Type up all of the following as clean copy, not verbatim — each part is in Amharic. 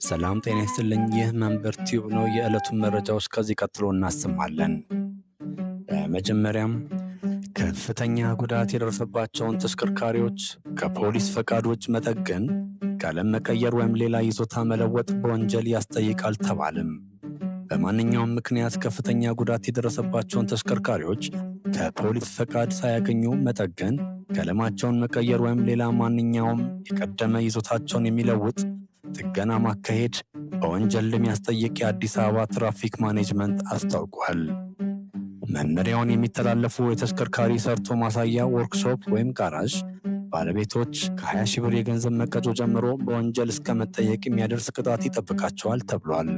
ሰላም ጤና ይስጥልኝ። ይህ መንበር ቲዩብ ነው። የዕለቱን መረጃዎች ከዚህ ቀጥሎ እናሰማለን። በመጀመሪያም ከፍተኛ ጉዳት የደረሰባቸውን ተሽከርካሪዎች ከፖሊስ ፈቃድ ውጭ መጠገን፣ ቀለም መቀየር ወይም ሌላ ይዞታ መለወጥ በወንጀል ያስጠይቃል ተባለም። በማንኛውም ምክንያት ከፍተኛ ጉዳት የደረሰባቸውን ተሽከርካሪዎች ከፖሊስ ፈቃድ ሳያገኙ መጠገን፣ ቀለማቸውን መቀየር ወይም ሌላ ማንኛውም የቀደመ ይዞታቸውን የሚለውጥ ጥገና ማካሄድ በወንጀል እንደሚያስጠይቅ የአዲስ አበባ ትራፊክ ማኔጅመንት አስታውቋል። መመሪያውን የሚተላለፉ የተሽከርካሪ ሰርቶ ማሳያ ወርክሾፕ ወይም ጋራዥ ባለቤቶች ከ20 ሺህ ብር የገንዘብ መቀጮ ጀምሮ በወንጀል እስከ መጠየቅ የሚያደርስ ቅጣት ይጠብቃቸዋል ተብሏል።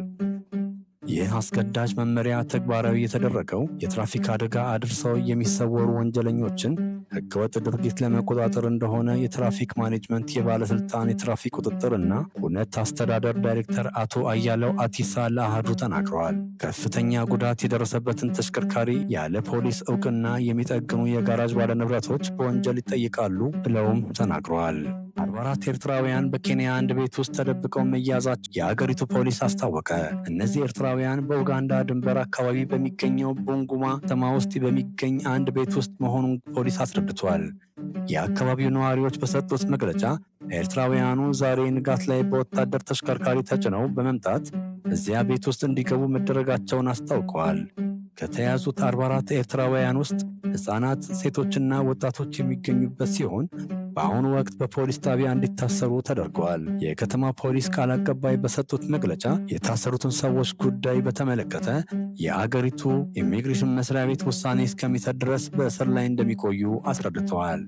ይህ አስገዳጅ መመሪያ ተግባራዊ የተደረገው የትራፊክ አደጋ አድርሰው የሚሰወሩ ወንጀለኞችን ህገወጥ ድርጊት ለመቆጣጠር እንደሆነ የትራፊክ ማኔጅመንት የባለስልጣን የትራፊክ ቁጥጥርና ኩነት አስተዳደር ዳይሬክተር አቶ አያለው አቲሳ ለአሃዱ ተናግረዋል። ከፍተኛ ጉዳት የደረሰበትን ተሽከርካሪ ያለ ፖሊስ እውቅና የሚጠግኑ የጋራዥ ባለንብረቶች በወንጀል ይጠይቃሉ ብለውም ተናግረዋል። 44 ኤርትራውያን በኬንያ አንድ ቤት ውስጥ ተደብቀው መያዛቸው የአገሪቱ ፖሊስ አስታወቀ። እነዚህ ኤርትራውያን በኡጋንዳ ድንበር አካባቢ በሚገኘው ቡንጉማ ከተማ ውስጥ በሚገኝ አንድ ቤት ውስጥ መሆኑን ፖሊስ አስረድቷል። የአካባቢው ነዋሪዎች በሰጡት መግለጫ ኤርትራውያኑ ዛሬ ንጋት ላይ በወታደር ተሽከርካሪ ተጭነው በመምጣት እዚያ ቤት ውስጥ እንዲገቡ መደረጋቸውን አስታውቀዋል። ከተያዙት 44 ኤርትራውያን ውስጥ ሕፃናት፣ ሴቶችና ወጣቶች የሚገኙበት ሲሆን በአሁኑ ወቅት በፖሊስ ጣቢያ እንዲታሰሩ ተደርገዋል። የከተማ ፖሊስ ቃል አቀባይ በሰጡት መግለጫ የታሰሩትን ሰዎች ጉዳይ በተመለከተ የአገሪቱ ኢሚግሬሽን መስሪያ ቤት ውሳኔ እስከሚሰጥ ድረስ በእስር ላይ እንደሚቆዩ አስረድተዋል።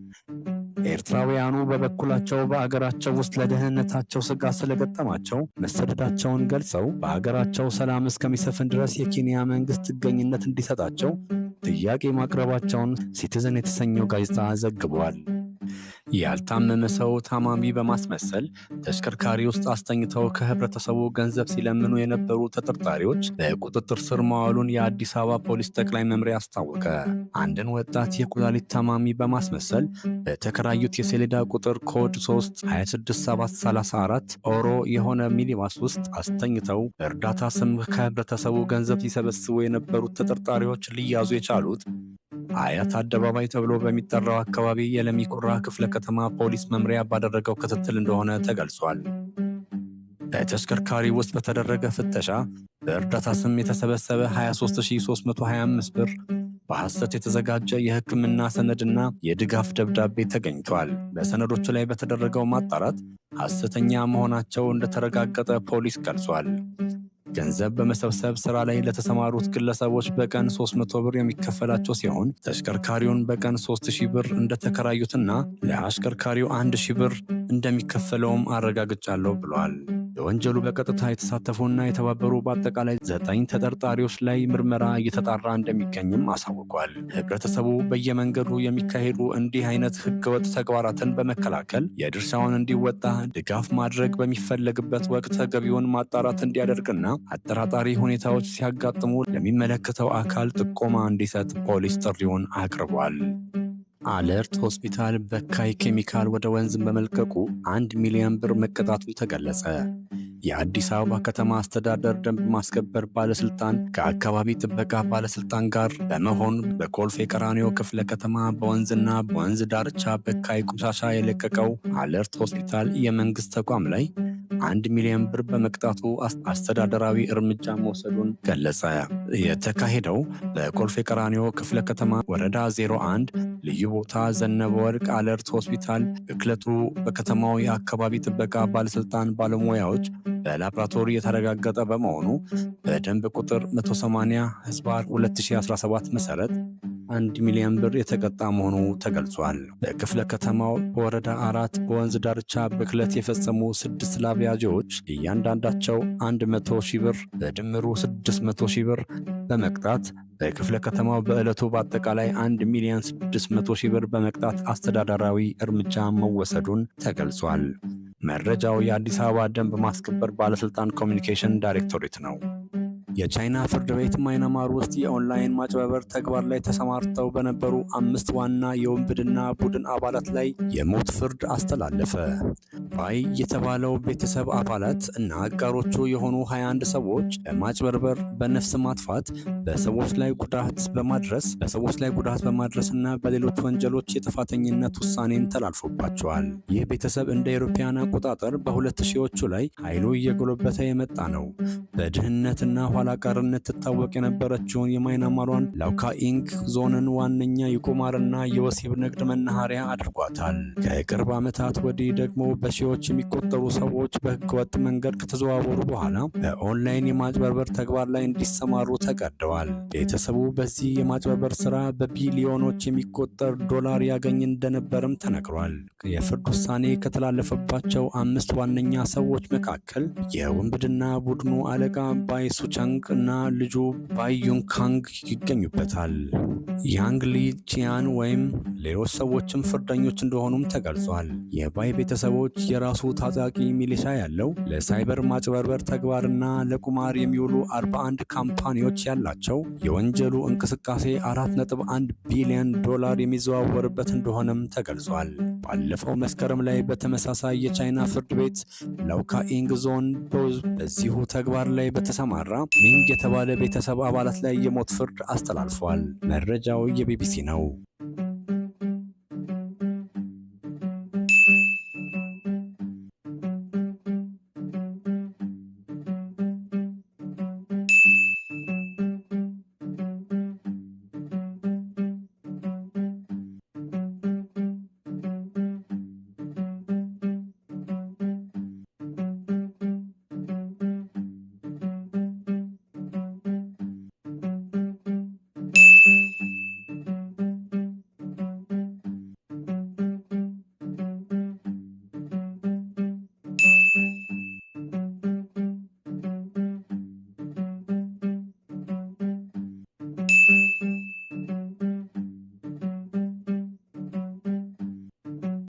ኤርትራውያኑ በበኩላቸው በአገራቸው ውስጥ ለደህንነታቸው ስጋት ስለገጠማቸው መሰደዳቸውን ገልጸው በአገራቸው ሰላም እስከሚሰፍን ድረስ የኬንያ መንግስት ጥገኝነት እንዲሰጣቸው ጥያቄ ማቅረባቸውን ሲቲዝን የተሰኘው ጋዜጣ ዘግቧል። ያልታመመ ሰው ታማሚ በማስመሰል ተሽከርካሪ ውስጥ አስተኝተው ከህብረተሰቡ ገንዘብ ሲለምኑ የነበሩ ተጠርጣሪዎች በቁጥጥር ስር መዋሉን የአዲስ አበባ ፖሊስ ጠቅላይ መምሪያ አስታወቀ። አንድን ወጣት የኩላሊት ታማሚ በማስመሰል በተከራዩት የሰሌዳ ቁጥር ኮድ 326734 ኦሮ የሆነ ሚኒባስ ውስጥ አስተኝተው በእርዳታ ስም ከህብረተሰቡ ገንዘብ ሲሰበስቡ የነበሩት ተጠርጣሪዎች ሊያዙ የቻሉት አያት አደባባይ ተብሎ በሚጠራው አካባቢ የለሚ ኩራ ክፍለ ከተማ ፖሊስ መምሪያ ባደረገው ክትትል እንደሆነ ተገልጿል። በተሽከርካሪ ውስጥ በተደረገ ፍተሻ በእርዳታ ስም የተሰበሰበ 23325 ብር፣ በሐሰት የተዘጋጀ የሕክምና ሰነድና የድጋፍ ደብዳቤ ተገኝቷል። በሰነዶቹ ላይ በተደረገው ማጣራት ሐሰተኛ መሆናቸው እንደተረጋገጠ ፖሊስ ገልጿል። ገንዘብ በመሰብሰብ ሥራ ላይ ለተሰማሩት ግለሰቦች በቀን 300 ብር የሚከፈላቸው ሲሆን ተሽከርካሪውን በቀን 3000 ብር እንደተከራዩትና ለአሽከርካሪው 1000 ብር እንደሚከፈለውም አረጋግጫለሁ ብሏል። በወንጀሉ በቀጥታ የተሳተፉና የተባበሩ በአጠቃላይ 9 ተጠርጣሪዎች ላይ ምርመራ እየተጣራ እንደሚገኝም አሳውቋል። ህብረተሰቡ በየመንገዱ የሚካሄዱ እንዲህ አይነት ህገወጥ ተግባራትን በመከላከል የድርሻውን እንዲወጣ ድጋፍ ማድረግ በሚፈለግበት ወቅት ተገቢውን ማጣራት እንዲያደርግና አጠራጣሪ ሁኔታዎች ሲያጋጥሙ ለሚመለከተው አካል ጥቆማ እንዲሰጥ ፖሊስ ጥሪውን አቅርቧል። አለርት ሆስፒታል በካይ ኬሚካል ወደ ወንዝ በመልቀቁ 1 ሚሊዮን ብር መቀጣቱ ተገለጸ። የአዲስ አበባ ከተማ አስተዳደር ደንብ ማስከበር ባለስልጣን ከአካባቢ ጥበቃ ባለስልጣን ጋር በመሆን በኮልፌ ቀራኒዮ ክፍለ ከተማ በወንዝና በወንዝ ዳርቻ በካይ ቆሻሻ የለቀቀው አለርት ሆስፒታል የመንግስት ተቋም ላይ 1 ሚሊዮን ብር በመቅጣቱ አስተዳደራዊ እርምጃ መውሰዱን ገለጸ። የተካሄደው በኮልፌ ቀራኒዮ ክፍለ ከተማ ወረዳ 01 ልዩ ቦታ ዘነበ ወርቅ አለርት ሆስፒታል ብክለቱ በከተማው የአካባቢ ጥበቃ ባለስልጣን ባለሙያዎች በላቦራቶሪ የተረጋገጠ በመሆኑ በደንብ ቁጥር 180/2017 መሰረት 1 ሚሊዮን ብር የተቀጣ መሆኑ ተገልጿል። በክፍለ ከተማው በወረዳ 4 በወንዝ ዳርቻ ብክለት የፈጸሙ 6 ላቢያጆች እያንዳንዳቸው 100 ሺህ ብር በድምሩ 600 ሺህ ብር በመቅጣት በክፍለ ከተማው በዕለቱ በአጠቃላይ 1 ሚሊዮን 600 ሺህ ብር በመቅጣት አስተዳደራዊ እርምጃ መወሰዱን ተገልጿል። መረጃው የአዲስ አበባ ደንብ ማስከበር ባለስልጣን ኮሚኒኬሽን ዳይሬክቶሬት ነው። የቻይና ፍርድ ቤት ማይናማር ውስጥ የኦንላይን ማጭበርበር ተግባር ላይ ተሰማርተው በነበሩ 5 ዋና የውንብድና ቡድን አባላት ላይ የሞት ፍርድ አስተላለፈ። ባይ የተባለው ቤተሰብ አባላት እና አጋሮቹ የሆኑ 21 ሰዎች በማጭበርበር፣ በነፍስ ማጥፋት፣ በሰዎች ላይ ጉዳት በማድረስ እና በሌሎች ወንጀሎች የጥፋተኝነት ውሳኔን ተላልፎባቸዋል። ይህ ቤተሰብ እንደ አውሮፓውያን አቆጣጠር በ2000ዎቹ ላይ ኃይሉ እየጎለበተ የመጣ ነው። በድህነትና ኋላ ቀርነት ትታወቅ የነበረችውን የማይናማሯን ላውካኢንግ ዞንን ዋነኛ የቁማርና የወሲብ ንግድ መናኸሪያ አድርጓታል። ከቅርብ ዓመታት ወዲህ ደግሞ በሺዎች የሚቆጠሩ ሰዎች በህገወጥ መንገድ ከተዘዋወሩ በኋላ በኦንላይን የማጭበርበር ተግባር ላይ እንዲሰማሩ ተገደዋል። ቤተሰቡ በዚህ የማጭበርበር ስራ በቢሊዮኖች የሚቆጠር ዶላር ያገኝ እንደነበርም ተነግሯል። የፍርድ ውሳኔ ከተላለፈባቸው 5 ዋነኛ ሰዎች መካከል የውንብድና ቡድኑ አለቃ ባይ ሱቻንግ እና ልጁ ባይ ዩንካንግ ይገኙበታል። ያንግ ሊ ቺያን ወይም ሌሎች ሰዎችም ፍርደኞች እንደሆኑም ተገልጿል። የባይ ቤተሰቦች የራሱ ታጣቂ ሚሊሻ ያለው ለሳይበር ማጭበርበር ተግባርና ለቁማር የሚውሉ 41 ካምፓኒዎች ያላቸው የወንጀሉ እንቅስቃሴ 4.1 ቢሊዮን ዶላር የሚዘዋወርበት እንደሆነም ተገልጿል። ባለፈው መስከረም ላይ በተመሳሳይ የቻይና ፍርድ ቤት ላውካኢንግ ዞን በዚሁ ተግባር ላይ በተሰማራ ሚንግ የተባለ ቤተሰብ አባላት ላይ የሞት ፍርድ አስተላልፏል። መረጃው የቢቢሲ ነው።